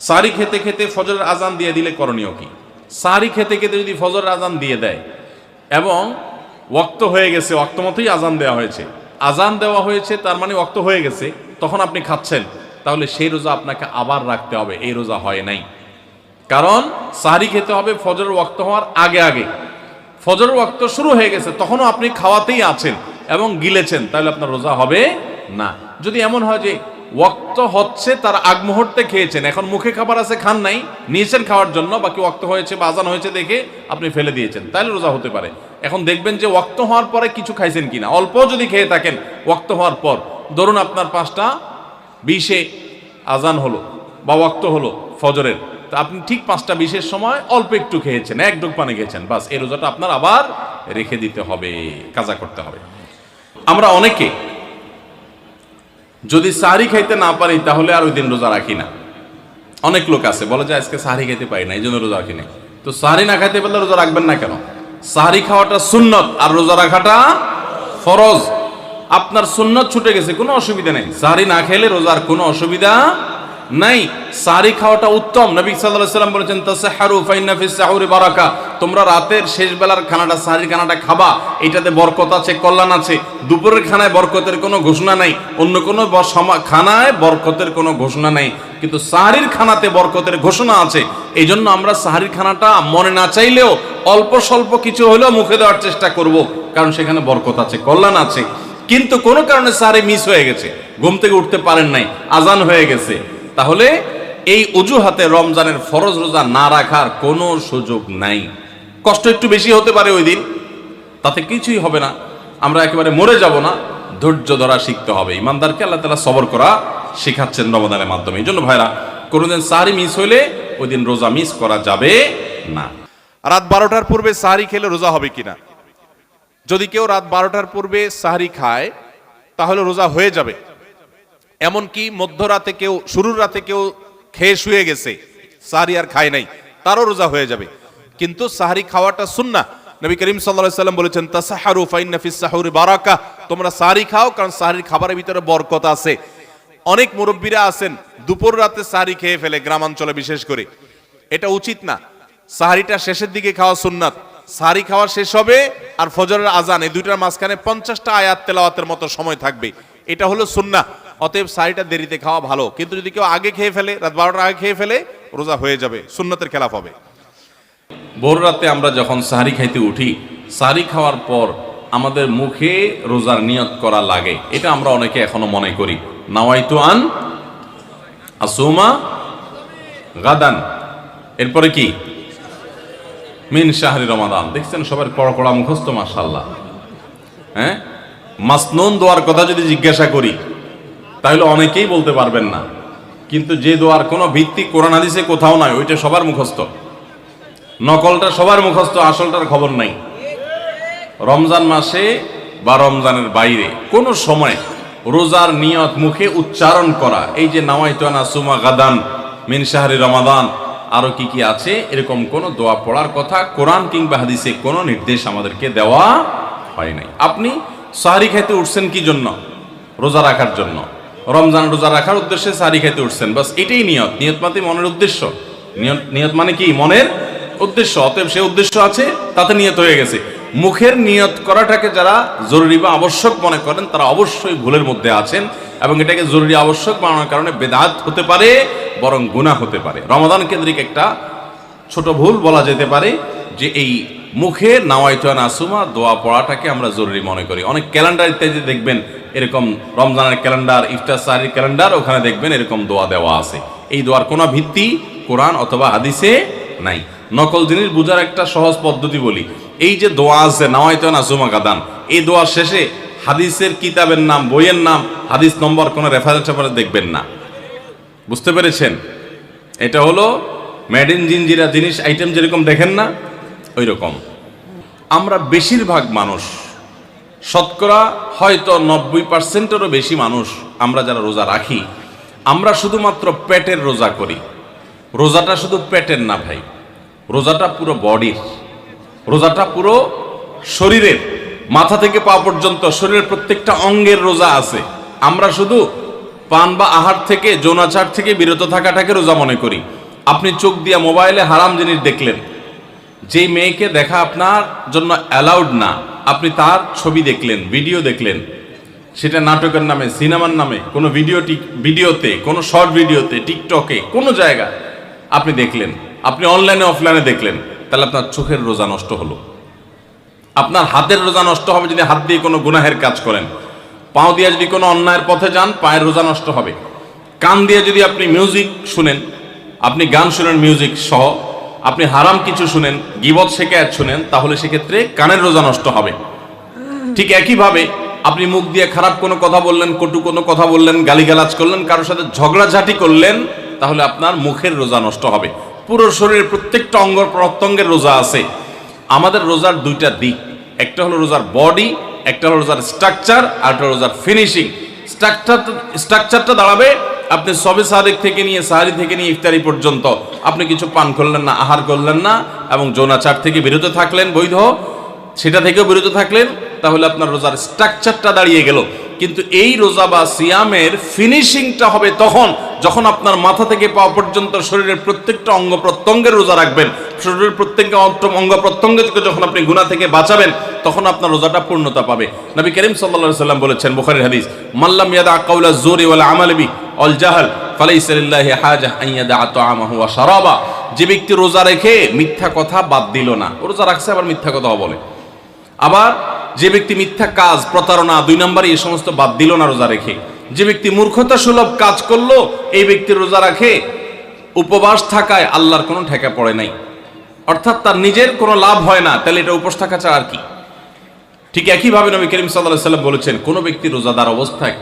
সাহরি খেতে খেতে ফজরের আজান দিয়ে দিলে করণীয় কি? সাহরি খেতে খেতে যদি ফজরের আজান দিয়ে দেয় এবং ওয়াক্ত হয়ে গেছে, ওয়াক্ত মতোই আজান দেওয়া হয়েছে, আজান দেওয়া হয়েছে তার মানে ওয়াক্ত হয়ে গেছে, তখন আপনি খাচ্ছেন, তাহলে সেই রোজা আপনাকে আবার রাখতে হবে, এই রোজা হয় নাই। কারণ সাহরি খেতে হবে ফজরের ওয়াক্ত হওয়ার আগে আগে। ফজরের ওয়াক্ত শুরু হয়ে গেছে, তখনও আপনি খাওয়াতেই আছেন এবং গিলেছেন, তাহলে আপনার রোজা হবে না। যদি এমন হয় যে ওয়াক্ত হচ্ছে তার আগ মুহূর্তে খেয়েছেন, এখন মুখে খাবার আছে, খান নাই, নিয়েছেন খাওয়ার জন্য, বাকি ওয়াক্ত হয়েছে বা আজান হয়েছে দেখে আপনি ফেলে দিয়েছেন, তাহলে রোজা হতে পারে। এখন দেখবেন যে ওয়াক্ত হওয়ার পরে কিছু খাইছেন কিনা, অল্প যদি খেয়ে থাকেন ওয়াক্ত হওয়ার পর, ধরুন আপনার 5:20 আজান হলো বা ওয়াক্ত হলো ফজরের, তা আপনি ঠিক 5:20 সময় অল্প একটু খেয়েছেন, এক ডুব পানি খেয়েছেন, বাস এই রোজাটা আপনার আবার রেখে দিতে হবে, কাজা করতে হবে। আমরা অনেকে যদি সাহরি খাইতে না পারি তাহলে আর ওই দিন রোজা রাখি না। অনেক লোক আছে বলে যে আজকে সাহরি খাইতে পারি না, এই জন্য রোজা রাখি না। তো সাহরি না খাইতে পারলে রোজা রাখবেন না কেন? সাহরি খাওয়াটা সুন্নত আর রোজা রাখাটা ফরজ। আপনার সুন্নত ছুটে গেছে, কোনো অসুবিধা নেই, সাহরি না খেলে রোজার কোনো অসুবিধা নাই। সাহরি খাওয়াটা উত্তম। নবী সাল্লাল্লাহু আলাইহি ওয়াসাল্লাম বলেছেন তাসাহহারু ফাইন্না ফিস সাহুরি বারাকা, তোমরা রাতের শেষ বেলার খানাটা, সাহরির খানাটা খাবা, এটাতে বরকত আছে, কল্যাণ আছে। দুপুরের খানায় বরকতের কোনো ঘোষণা নাই, অন্য কোনো খানায় বরকতের কোনো ঘোষণা নাই, কিন্তু সাহরির খানাতে বরকতের ঘোষণা আছে। এই জন্য আমরা সাহরির খানাটা মনে না চাইলেও অল্প স্বল্প কিছু হলেও মুখে দেওয়ার চেষ্টা করব, কারণ সেখানে বরকত আছে, কল্যাণ আছে। কিন্তু কোনো কারণে সাহরি মিস হয়ে গেছে, ঘুম থেকে উঠতে পারেন নাই, আজান হয়ে গেছে, তাহলে এই অজুহাতে রমজানের ফরজ রোজা না রাখার কোনো সুযোগ নাই। কষ্ট একটু বেশি হতে পারে ওই দিন, তাতে কিছুই হবে না, আমরা একেবারে মরে যাব না। ধৈর্য ধরা শিখতে হবে। ইমানদারকে আল্লাহ তাআলা সবর করা শেখাচ্ছেন রমজানের মাধ্যমে। এই জন্য ভাইরা, কোনোদিন সাহরি মিস হইলে ওই দিন রোজা মিস করা যাবে না। রাত 12টার পূর্বে সাহরি খেলে রোজা হবে কিনা? যদি কেউ রাত 12টার পূর্বে সাহরি খায় তাহলে রোজা হয়ে যাবে। এমনকি মধ্যরাতে কেউ, শুরুর রাতে কেউ খেয়ে শুয়ে গেছে, সাহরি আর খায় নাই, তারও রোজা হয়ে যাবে। কিন্তু সাহরি খাওয়াটা সুন্নাহ। নবী করিম সাল্লাল্লাহু আলাইহি ওয়াসাল্লাম বলেছেন তাসাহহারু ফাইন্না ফিস সাহুরি বারাকা, তোমরা সাহরি খাও, কারণ সাহরির খাবারের ভিতরে বরকত আছে। অনেক মুরব্বীরা আছেন দুপুর রাতে সাহরি খেয়ে ফেলে, গ্রামাঞ্চলে বিশেষ করে। এটা উচিত না। সাহরিটা শেষের দিকে খাওয়া সুন্নাত। সাহরি খাওয়া শেষ হবে আর ফজরের আজান, এই দুইটার মাঝখানে 50টা আয়াত তেলাওয়াতের মতো সময় থাকবে, এটা হলো সুন্নাহ। অতএব সাহরিটা দেরিতে খাওয়া ভালো। কিন্তু যদি কেউ আগে খেয়ে ফেলে, রাত 12টার আগে খেয়ে ফেলে, রোজা হয়ে যাবে, সুন্নতের খেলাফ হবে। ভোর রাতে আমরা যখন সাহরি খাইতে উঠি, সাহরি খাওয়ার পর আমাদের মুখে রোজার নিয়ত করা লাগে। এটা আমরা অনেকে এখনো মনে করি, নাওয়াইতু আন আসুমা গাদান, এরপরে কি মিন শাহরি রমাদান। দেখছেন সবার কড়া কড়া মুখস্থ, মাশাআল্লাহ। হ্যাঁ, মাসনুন দোয়ার কথা যদি জিজ্ঞাসা করি তাহলে অনেকেই বলতে পারবেন না, কিন্তু যে দোয়ার কোনো ভিত্তি কোরআন হাদিসে কোথাও নাই, ওইটা সবার মুখস্থ। নকলটা সবার মুখস্থ, আসলটার খবর নাই। রমজান মাসে বা রমজানের বাইরে কোনো সময় রোজার নিয়ত মুখে উচ্চারণ করা, এই যে নাওয়াইতু আন আসুমা গাদান মিন শাহরি রমাদান, আরো কি কি আছে, এরকম কোন দোয়া পড়ার কথা কোরআন কিংবা হাদিসে কোনো নির্দেশ আমাদেরকে দেওয়া হয় নাই। আপনি সাহরি খাইতে উঠছেন কি জন্য? রোজা রাখার জন্য। রমজান রোজা রাখার উদ্দেশ্যে সাহরি খাইতে উঠছেন, বাস এটাই নিয়ত। নিয়ত মানে মনের উদ্দেশ্য, নিয়ত মানে কি? মনের উদ্দেশ্য। অতএব সে উদ্দেশ্য আছে, তাতে নিয়ত হয়ে গেছে। মুখের নিয়ত করাটাকে যারা জরুরি বা আবশ্যক মনে করেন তারা অবশ্যই ভুলের মধ্যে আছেন, এবং এটাকে জরুরি আবশ্যক বানানোর কারণে বেদাত হতে পারে, বরং গুনাহ হতে পারে। রমাদান কেন্দ্রিক একটা ছোট ভুল বলা যেতে পারে যে এই মুখে নাওয়াইতু আন আসুমা দোয়া পড়াটাকে আমরা জরুরি মনে করি। অনেক ক্যালেন্ডার ইত্যাদি দেখবেন এরকম, রমজানের ক্যালেন্ডার, ইফতার সাহরির ক্যালেন্ডার, ওখানে দেখবেন এরকম দোয়া দেওয়া আছে। এই দোয়ার কোনো ভিত্তি কোরআন অথবা হাদিসে নাই। নকল জিনিস বোঝার একটা সহজ পদ্ধতি বলি, এই যে দোয়া আছে নাওয়াইতু আন আসুমা গাদান, এই দোয়ার শেষে হাদিসের কিতাবের নাম, বইয়ের নাম, হাদিস নম্বর, কোনো রেফারেন্স দেখবেন না। বুঝতে পেরেছেন? এটা হলো মেড ইন জিনজিরা জিনিস, আইটেম যেরকম দেখেন না, ওই রকম। আমরা বেশিরভাগ মানুষ, শতকরা হয়তো 90%-এরও বেশি মানুষ, আমরা যারা রোজা রাখি, আমরা শুধুমাত্র পেটের রোজা করি। রোজাটা শুধু পেটের না ভাই, রোজাটা পুরো বডির, রোজাটা পুরো শরীরের, মাথা থেকে পা পর্যন্ত শরীরের প্রত্যেকটা অঙ্গের রোজা আছে। আমরা শুধু পান বা আহার থেকে, যৌনাচার থেকে বিরত থাকাটাকে রোজা মনে করি। আপনি চোখ দিয়ে মোবাইলে হারাম জিনিস দেখলেন, যেই মেয়েকে দেখা আপনার জন্য অ্যালাউড না, আপনি তার ছবি দেখলেন, ভিডিও দেখলেন, সেটা নাটকের নামে, সিনেমার নামে, কোনো ভিডিওতে, কোনো শর্ট ভিডিওতে, টিকটকে, কোনো জায়গায় আপনি দেখলেন, আপনি অনলাইনে অফলাইনে দেখলেন, তাহলে আপনার চোখের রোজা নষ্ট হলো। আপনার হাতের রোজা নষ্ট হবে যদি হাত দিয়ে কোনো গুনাহের কাজ করেন। পাও দিয়ে যদি কোনো অন্যায়ের পথে যান, পায়ের রোজা নষ্ট হবে। কান দিয়ে যদি আপনি মিউজিক শুনেন, আপনি গান শুনেন মিউজিক সহ, আপনি হারাম কিছু শুনেন, গীবত শিকায়াত শুনেন, তাহলে সেক্ষেত্রে কানের রোজা নষ্ট হবে। ঠিক একইভাবে আপনি মুখ দিয়ে খারাপ কোনো কথা বললেন, কটু কোনো কথা বললেন, গালিগালাজ করলেন, কারোর সাথে ঝগড়াঝাটি করলেন, তাহলে আপনার মুখের রোজা নষ্ট হবে। পুরো শরীরের প্রত্যেকটা অঙ্গ প্রত্যঙ্গের রোজা আছে। আমাদের রোজার দুইটা দিক, একটা হলো রোজার বডি, একটা হলো রোজার স্ট্রাকচার, আর একটা রোজার ফিনিশিং। স্ট্রাকচারটা দাঁড়াবে আপনি সবে সাদিক থেকে নিয়ে, সাহারি থেকে নিয়ে ইফতারি পর্যন্ত আপনি কিছু পান করলেন না, আহার করলেন না, এবং যৌনাচার থেকে বিরত থাকলেন, বৈধ সেটা থেকেও বিরত থাকলেন, তাহলে আপনার রোজার স্ট্রাকচারটা দাঁড়িয়ে গেল। কিন্তু এই রোজা বা সিয়ামের ফিনিশিংটা হবে তখন যখন আপনার মাথা থেকে পা পর্যন্ত শরীরের প্রত্যেকটা অঙ্গ প্রত্যঙ্গের রোজা রাখবেন। শরীরের প্রত্যেকটা অঙ্গ প্রত্যঙ্গকে যখন আপনি গুনাহ থেকে বাঁচাবেন, তখন আপনার রোজাটা পূর্ণতা পাবে। নবী করিম সাল্লাল্লাহু আলাইহি সাল্লাম বলেছেন, বুখারীর হাদিস, মাল্লাম ইয়াদা কাওলা যুরি ওয়াল আমাল বি ওয়াল জাহল ফালাইসা লিল্লাহি হাজা আন ইয়াদা তাআমাহু ওয়া শারাবা। যে ব্যক্তি রোজা রেখে মিথ্যা কথা বাদ দিল না, রোজা রাখছে আবার মিথ্যা কথা বলে, আবার যে ব্যক্তি মিথ্যা কাজ, প্রতারণা, 2 নম্বরই এই সমস্ত বাদ দিল না রোজা রেখে, যে ব্যক্তি মূর্খতা সুলভ কাজ করলো, এই ব্যক্তি রোজা রাখে উপবাস থাকায় আল্লাহর কোনো ঠেকা পড়ে নাই, অর্থাৎ তার নিজের কোনো লাভ হয় না, তাহলে এটা উপোস থাকা ছাড়া আর কি। ঠিক একইভাবে নবী করিম সাল্লাল্লাহু আলাইহি ওয়াসাল্লাম বলেছেন, কোন ব্যক্তি রোজাদার অবস্থায়